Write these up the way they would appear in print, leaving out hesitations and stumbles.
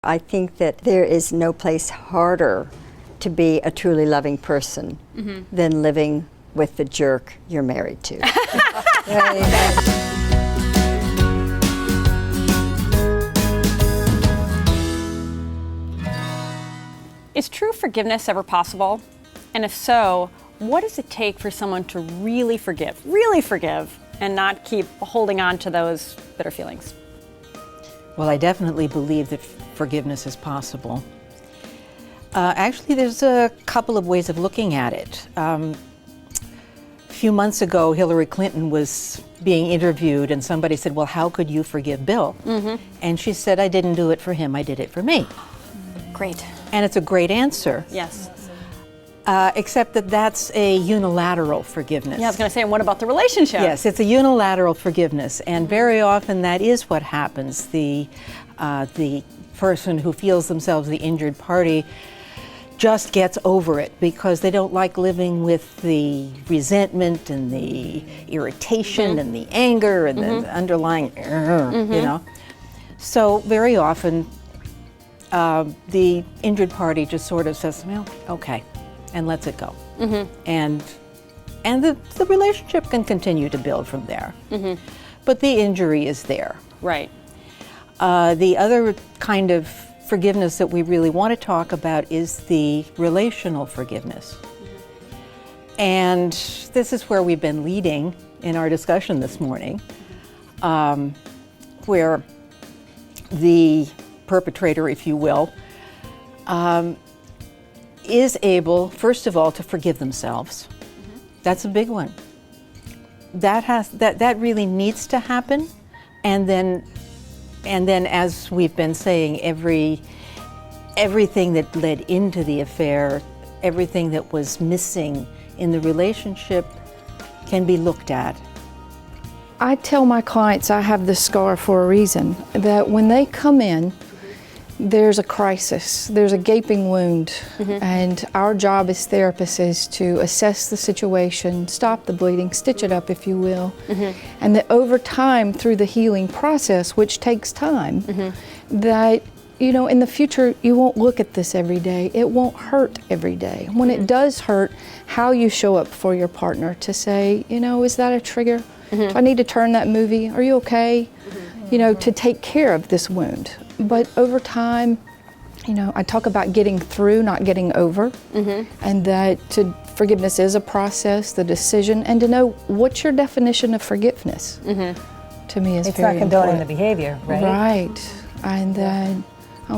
I think that there is no place harder to be a truly loving person than living with the jerk you're married to. Is true forgiveness ever possible? And if so, what does it take for someone to really forgive, and not keep holding on to those bitter feelings? Well, I definitely believe that forgiveness is possible. Actually, there's a couple of ways of looking at it. A few months ago, Hillary Clinton was being interviewed, and somebody said, well, how could you forgive Bill? And she said, I didn't do it for him, I did it for me. Great. And it's a great answer. Yes. Except that that's a unilateral forgiveness. Yeah, I was going to say, and what about the relationship? Yes, it's a unilateral forgiveness, and very often that is what happens. The person who feels themselves the injured party just gets over it because they don't like living with the resentment and the irritation and the anger and the underlying, you know. So very often the injured party just sort of says, well, okay, and lets it go. And the relationship can continue to build from there. But the injury is there. Right. The other kind of forgiveness that we really want to talk about is the relational forgiveness. And this is where we've been leading in our discussion this morning, where the perpetrator, if you will, is able, first of all, to forgive themselves. That's a big one. That really needs to happen, and then as we've been saying, everything that led into the affair, everything that was missing in the relationship can be looked at. I tell my clients I have this scar for a reason, that when they come in, there's a crisis, there's a gaping wound, and our job as therapists is to assess the situation, stop the bleeding, stitch it up, if you will, and that over time, through the healing process, which takes time, that, you know, in the future, you won't look at this every day. It won't hurt every day. When it does hurt, how you show up for your partner to say, you know, is that a trigger? Do I need to turn that movie? Are you okay? You know, to take care of this wound. But over time, you know, I talk about getting through, not getting over, and that forgiveness is a process, the decision, and to know what's your definition of forgiveness. To me is it's very not condoning important. the behavior, right? Right, and then,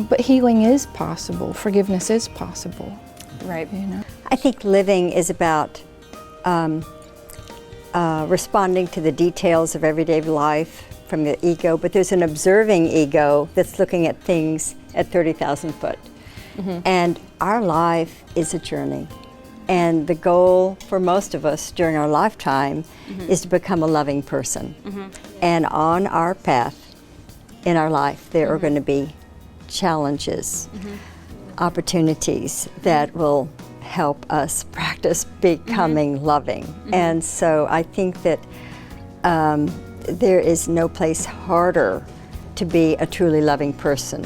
but healing is possible. Forgiveness is possible. Right. You know. I think living is about responding to the details of everyday life from the ego, but there's an observing ego that's looking at things at 30,000 foot. And our life is a journey. And the goal for most of us during our lifetime is to become a loving person. And on our path in our life, there are going to be challenges, opportunities that will help us practice becoming loving. And so I think that there is no place harder to be a truly loving person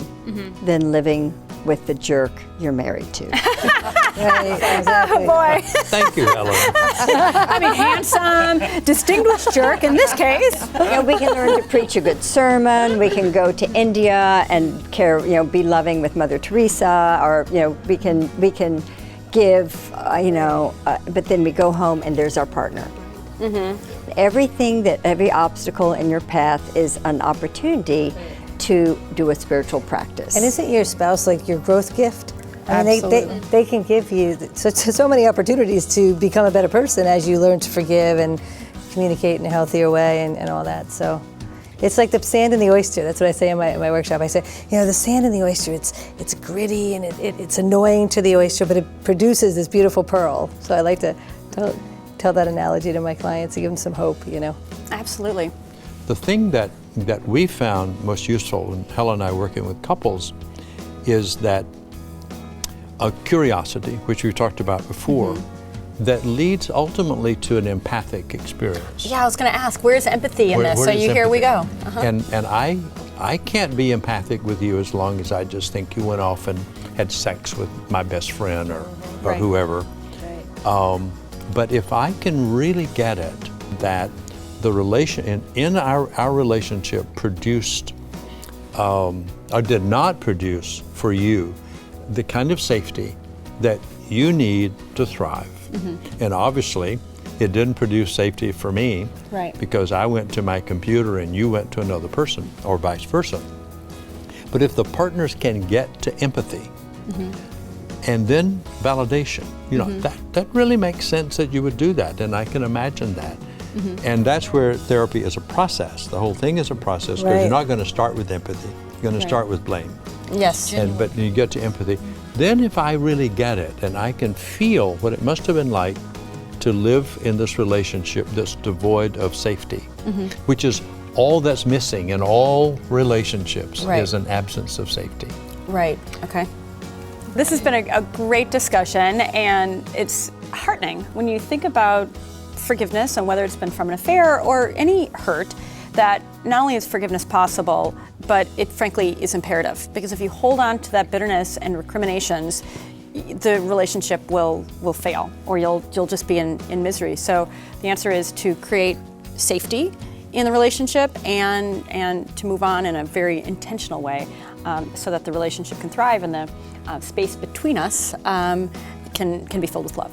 than living with the jerk you're married to. Exactly. Oh boy. Thank you, Helen. I mean, handsome, distinguished jerk in this case. You know, we can learn to preach a good sermon. We can go to India and care, you know, be loving with Mother Teresa, or you know, we can give, you know, but then we go home and there's our partner. Every obstacle in your path is an opportunity to do a spiritual practice. And isn't your spouse like your growth gift? I mean, Absolutely. they can give you so many opportunities to become a better person as you learn to forgive and communicate in a healthier way and all that. So it's like the sand in the oyster. That's what I say in my workshop. I say, you know, the sand in the oyster, it's gritty and it's annoying to the oyster, but it produces this beautiful pearl. So I like to tell that analogy to my clients to give them some hope, you know. Absolutely. The thing that we found most useful, and Helen and I working with couples, is that a curiosity, which we talked about before, that leads ultimately to an empathic experience. Yeah, I was going to ask, where's empathy in this? Where So is here we go. empathy? And I can't be empathic with you as long as I just think you went off and had sex with my best friend or Right. whoever. But if I can really get it, that the relation in our relationship produced or did not produce for you the kind of safety that you need to thrive. And obviously, it didn't produce safety for me Right. because I went to my computer and you went to another person, or vice versa. But if the partners can get to empathy and then validation, you know, that really makes sense that you would do that, and I can imagine that. And that's where therapy is a process. The whole thing is a process, because Right. you're not going to start with empathy. You're going to start with blame. Yes. But you get to empathy. Then if I really get it and I can feel what it must have been like to live in this relationship that's devoid of safety, which is all that's missing in all relationships, Right. is an absence of safety. Right. Okay. This has been a great discussion, and it's heartening when you think about forgiveness and whether it's been from an affair or any hurt, that not only is forgiveness possible, but it frankly is imperative. Because if you hold on to that bitterness and recriminations, the relationship will fail, or you'll just be in misery. So the answer is to create safety in the relationship and to move on in a very intentional way, so that the relationship can thrive and the space between us can be filled with love.